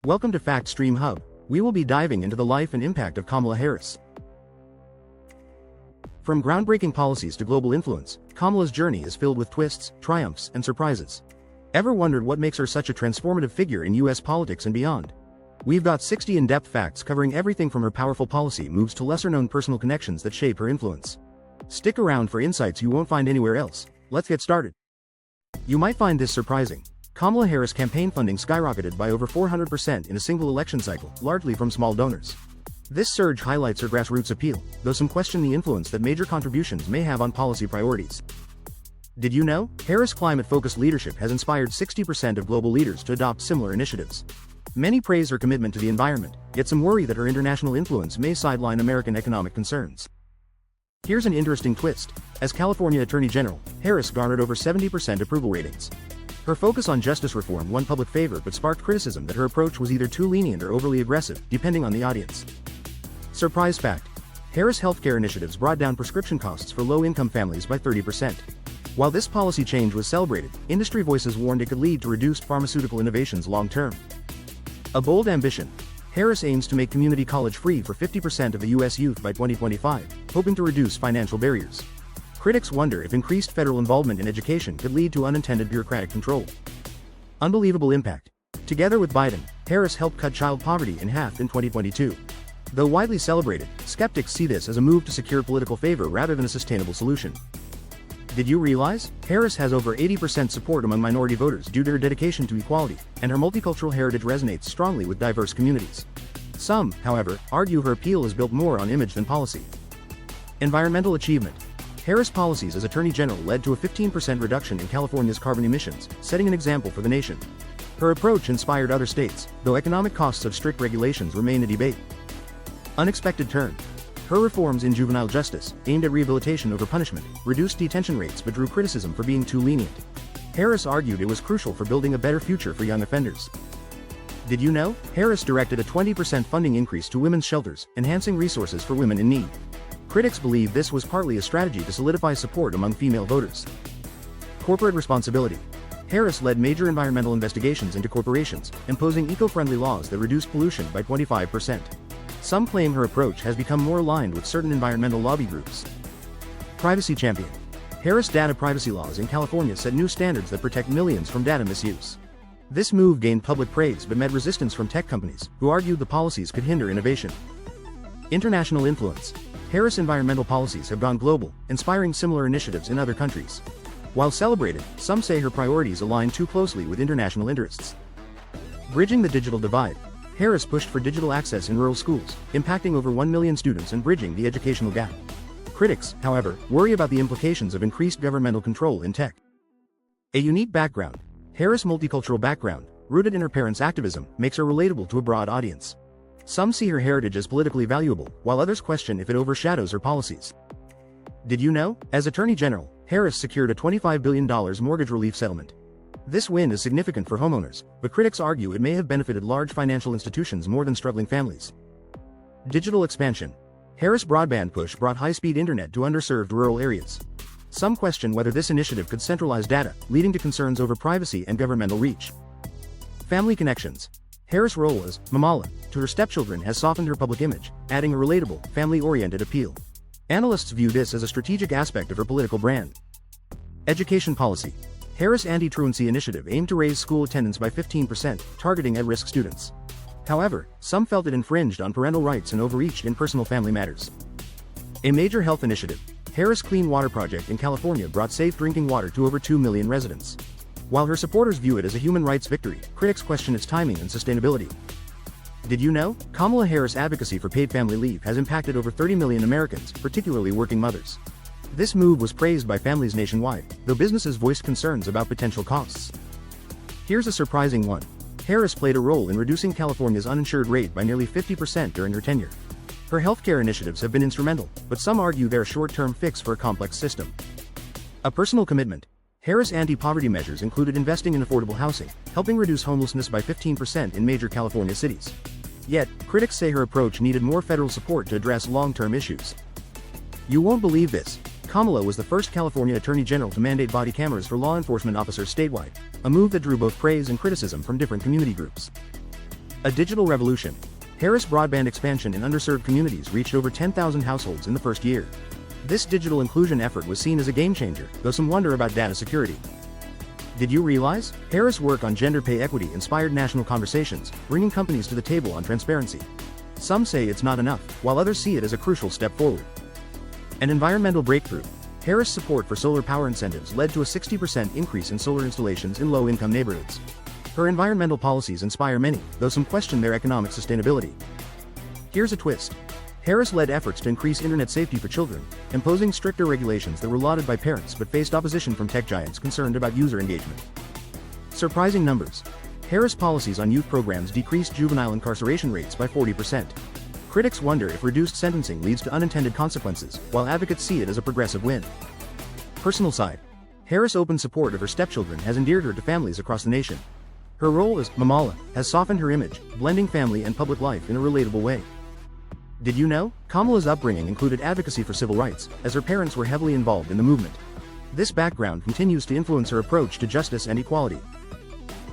Welcome to Fact Stream Hub. We will be diving into the life and impact of Kamala Harris. From groundbreaking policies to global influence, Kamala's journey is filled with twists, triumphs, and surprises. Ever wondered what makes her such a transformative figure in US politics and beyond? We've got 60 in-depth facts covering everything from her powerful policy moves to lesser-known personal connections that shape her influence. Stick around for insights you won't find anywhere else. Let's get started. You might find this surprising. Kamala Harris' campaign funding skyrocketed by over 400% in a single election cycle, largely from small donors. This surge highlights her grassroots appeal, though some question the influence that major contributions may have on policy priorities. Did you know? Harris' climate-focused leadership has inspired 60% of global leaders to adopt similar initiatives. Many praise her commitment to the environment, yet some worry that her international influence may sideline American economic concerns. Here's an interesting twist. As California Attorney General, Harris garnered over 70% approval ratings. Her focus on justice reform won public favor but sparked criticism that her approach was either too lenient or overly aggressive, depending on the audience. Surprise fact: Harris' healthcare initiatives brought down prescription costs for low-income families by 30%. While this policy change was celebrated, industry voices warned it could lead to reduced pharmaceutical innovations long-term. A bold ambition. Harris aims to make community college free for 50% of the U.S. youth by 2025, hoping to reduce financial barriers. Critics wonder if increased federal involvement in education could lead to unintended bureaucratic control. Unbelievable impact. Together with Biden, Harris helped cut child poverty in half in 2022. Though widely celebrated, skeptics see this as a move to secure political favor rather than a sustainable solution. Did you realize? Harris has over 80% support among minority voters due to her dedication to equality, and her multicultural heritage resonates strongly with diverse communities. Some, however, argue her appeal is built more on image than policy. Environmental achievement. Harris' policies as Attorney General led to a 15% reduction in California's carbon emissions, setting an example for the nation. Her approach inspired other states, though economic costs of strict regulations remain a debate. Unexpected turn. Her reforms in juvenile justice, aimed at rehabilitation over punishment, reduced detention rates but drew criticism for being too lenient. Harris argued it was crucial for building a better future for young offenders. Did you know? Harris directed a 20% funding increase to women's shelters, enhancing resources for women in need. Critics believe this was partly a strategy to solidify support among female voters. Corporate responsibility. Harris led major environmental investigations into corporations, imposing eco-friendly laws that reduced pollution by 25%. Some claim her approach has become more aligned with certain environmental lobby groups. Privacy champion. Harris' data privacy laws in California set new standards that protect millions from data misuse. This move gained public praise but met resistance from tech companies, who argued the policies could hinder innovation. International influence. Harris' environmental policies have gone global, inspiring similar initiatives in other countries. While celebrated, some say her priorities align too closely with international interests. Bridging the digital divide. Harris pushed for digital access in rural schools, impacting over 1 million students and bridging the educational gap. Critics, however, worry about the implications of increased governmental control in tech. A unique background. Harris' multicultural background, rooted in her parents' activism, makes her relatable to a broad audience. Some see her heritage as politically valuable, while others question if it overshadows her policies. Did you know? As Attorney General, Harris secured a $25 billion mortgage relief settlement. This win is significant for homeowners, but critics argue it may have benefited large financial institutions more than struggling families. Digital expansion. Harris' broadband push brought high-speed internet to underserved rural areas. Some question whether this initiative could centralize data, leading to concerns over privacy and governmental reach. Family connections. Harris' role as Mamala to her stepchildren has softened her public image, adding a relatable, family-oriented appeal. Analysts view this as a strategic aspect of her political brand. Education policy. Harris' anti-truancy initiative aimed to raise school attendance by 15%, targeting at-risk students. However, some felt it infringed on parental rights and overreached in personal family matters. A major health initiative. Harris' Clean Water Project in California brought safe drinking water to over 2 million residents. While her supporters view it as a human rights victory, critics question its timing and sustainability. Did you know? Kamala Harris' advocacy for paid family leave has impacted over 30 million Americans, particularly working mothers. This move was praised by families nationwide, though businesses voiced concerns about potential costs. Here's a surprising one. Harris played a role in reducing California's uninsured rate by nearly 50% during her tenure. Her healthcare initiatives have been instrumental, but some argue they're a short-term fix for a complex system. A personal commitment. Harris' anti-poverty measures included investing in affordable housing, helping reduce homelessness by 15% in major California cities. Yet, critics say her approach needed more federal support to address long-term issues. You won't believe this. Kamala was the first California Attorney General to mandate body cameras for law enforcement officers statewide, a move that drew both praise and criticism from different community groups. A digital revolution. Harris broadband expansion in underserved communities reached over 10,000 households in the first year. This digital inclusion effort was seen as a game-changer, though some wonder about data security. Did you realize? Harris' work on gender pay equity inspired national conversations, bringing companies to the table on transparency. Some say it's not enough, while others see it as a crucial step forward. An environmental breakthrough. Harris' support for solar power incentives led to a 60% increase in solar installations in low-income neighborhoods. Her environmental policies inspire many, though some question their economic sustainability. Here's a twist. Harris led efforts to increase internet safety for children, imposing stricter regulations that were lauded by parents but faced opposition from tech giants concerned about user engagement. Surprising numbers. Harris' policies on youth programs decreased juvenile incarceration rates by 40%. Critics wonder if reduced sentencing leads to unintended consequences, while advocates see it as a progressive win. Personal side. Harris' open support of her stepchildren has endeared her to families across the nation. Her role as Kamala has softened her image, blending family and public life in a relatable way. Did you know? Kamala's upbringing included advocacy for civil rights, as her parents were heavily involved in the movement. This background continues to influence her approach to justice and equality.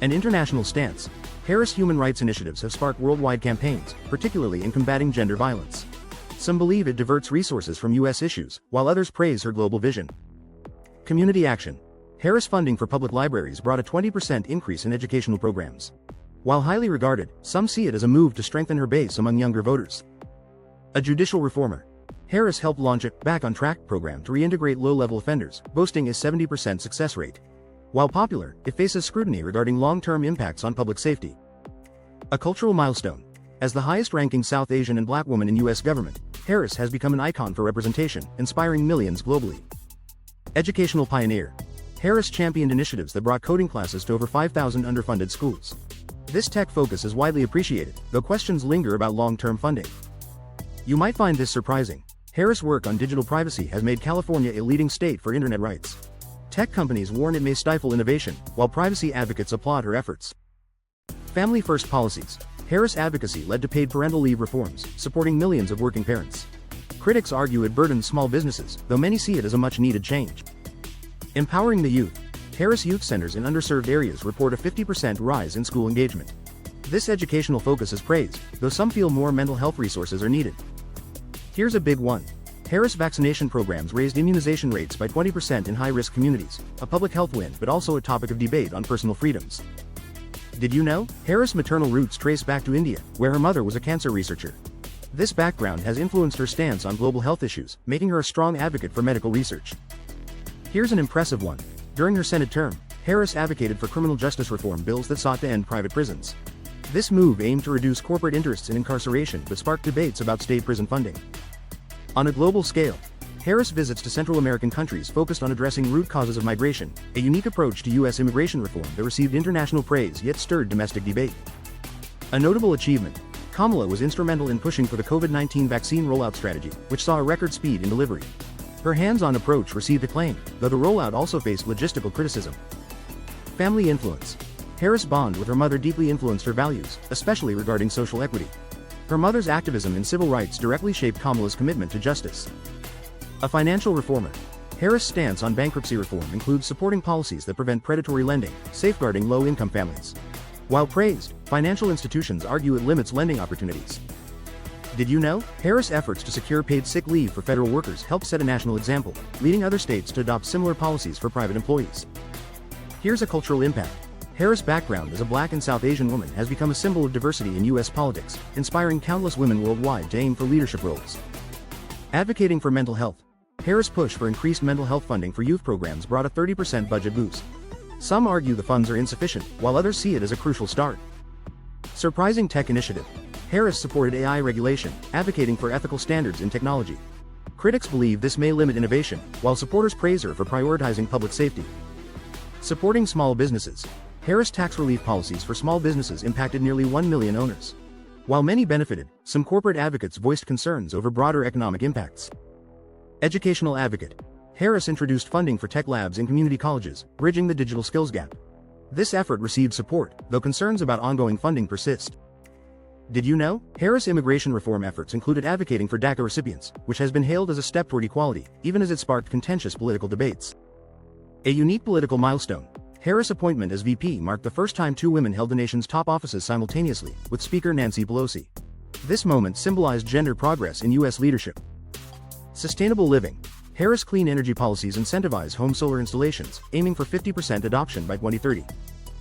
An international stance. Harris' human rights initiatives have sparked worldwide campaigns, particularly in combating gender violence. Some believe it diverts resources from U.S. issues, while others praise her global vision. Community action. Harris' funding for public libraries brought a 20% increase in educational programs. While highly regarded, some see it as a move to strengthen her base among younger voters. A judicial reformer. Harris helped launch a Back on Track program to reintegrate low-level offenders, boasting a 70% success rate. While popular, it faces scrutiny regarding long-term impacts on public safety. A cultural milestone. As the highest-ranking South Asian and Black woman in U.S. government, Harris has become an icon for representation, inspiring millions globally. Educational pioneer. Harris championed initiatives that brought coding classes to over 5,000 underfunded schools. This tech focus is widely appreciated, though questions linger about long-term funding. You might find this surprising. Harris' work on digital privacy has made California a leading state for internet rights. Tech companies warn it may stifle innovation, while privacy advocates applaud her efforts. Family-first policies. Harris' advocacy led to paid parental leave reforms, supporting millions of working parents. Critics argue it burdens small businesses, though many see it as a much-needed change. Empowering the youth. Harris Youth Centers in underserved areas report a 50% rise in school engagement. This educational focus is praised, though some feel more mental health resources are needed. Here's a big one. Harris vaccination programs raised immunization rates by 20% in high-risk communities, a public health win but also a topic of debate on personal freedoms. Did you know? Harris' maternal roots trace back to India, where her mother was a cancer researcher. This background has influenced her stance on global health issues, making her a strong advocate for medical research. Here's an impressive one. During her Senate term, Harris advocated for criminal justice reform bills that sought to end private prisons. This move aimed to reduce corporate interests in incarceration but sparked debates about state prison funding. On a global scale, Harris' visits to Central American countries focused on addressing root causes of migration, a unique approach to U.S. immigration reform that received international praise yet stirred domestic debate. A notable achievement. Kamala was instrumental in pushing for the COVID-19 vaccine rollout strategy, which saw a record speed in delivery. Her hands-on approach received acclaim, though the rollout also faced logistical criticism. Family influence. Harris' bond with her mother deeply influenced her values, especially regarding social equity. Her mother's activism in civil rights directly shaped Kamala's commitment to justice. A financial reformer. Harris' stance on bankruptcy reform includes supporting policies that prevent predatory lending, safeguarding low-income families. While praised, financial institutions argue it limits lending opportunities. Did you know? Harris' efforts to secure paid sick leave for federal workers helped set a national example, leading other states to adopt similar policies for private employees. Here's a cultural impact. Harris' background as a Black and South Asian woman has become a symbol of diversity in U.S. politics, inspiring countless women worldwide to aim for leadership roles. Advocating for mental health. Harris' push for increased mental health funding for youth programs brought a 30% budget boost. Some argue the funds are insufficient, while others see it as a crucial start. Surprising tech initiative. Harris supported AI regulation, advocating for ethical standards in technology. Critics believe this may limit innovation, while supporters praise her for prioritizing public safety. Supporting small businesses. Harris' tax relief policies for small businesses impacted nearly 1 million owners. While many benefited, some corporate advocates voiced concerns over broader economic impacts. Educational advocate. Harris introduced funding for tech labs in community colleges, bridging the digital skills gap. This effort received support, though concerns about ongoing funding persist. Did you know? Harris' immigration reform efforts included advocating for DACA recipients, which has been hailed as a step toward equality, even as it sparked contentious political debates. A unique political milestone. Harris' appointment as VP marked the first time two women held the nation's top offices simultaneously, with Speaker Nancy Pelosi. This moment symbolized gender progress in U.S. leadership. Sustainable living. Harris' clean energy policies incentivize home solar installations, aiming for 50% adoption by 2030.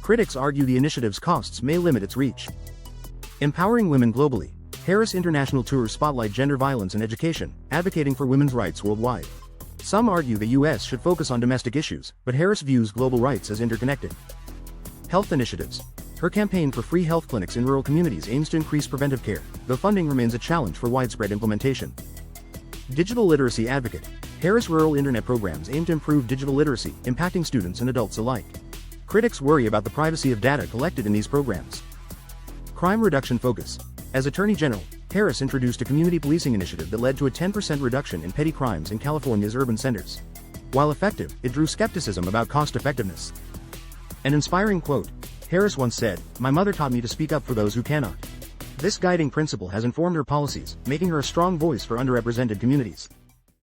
Critics argue the initiative's costs may limit its reach. Empowering women globally. Harris' international tours spotlight gender violence in education, advocating for women's rights worldwide. Some argue the U.S. should focus on domestic issues, but Harris views global rights as interconnected. Health initiatives. Her campaign for free health clinics in rural communities aims to increase preventive care, though funding remains a challenge for widespread implementation. Digital literacy advocate. Harris' rural internet programs aim to improve digital literacy, impacting students and adults alike. Critics worry about the privacy of data collected in these programs. Crime reduction focus. As Attorney General, Harris introduced a community policing initiative that led to a 10% reduction in petty crimes in California's urban centers. While effective, it drew skepticism about cost-effectiveness. An inspiring quote. Harris once said, "My mother taught me to speak up for those who cannot." This guiding principle has informed her policies, making her a strong voice for underrepresented communities.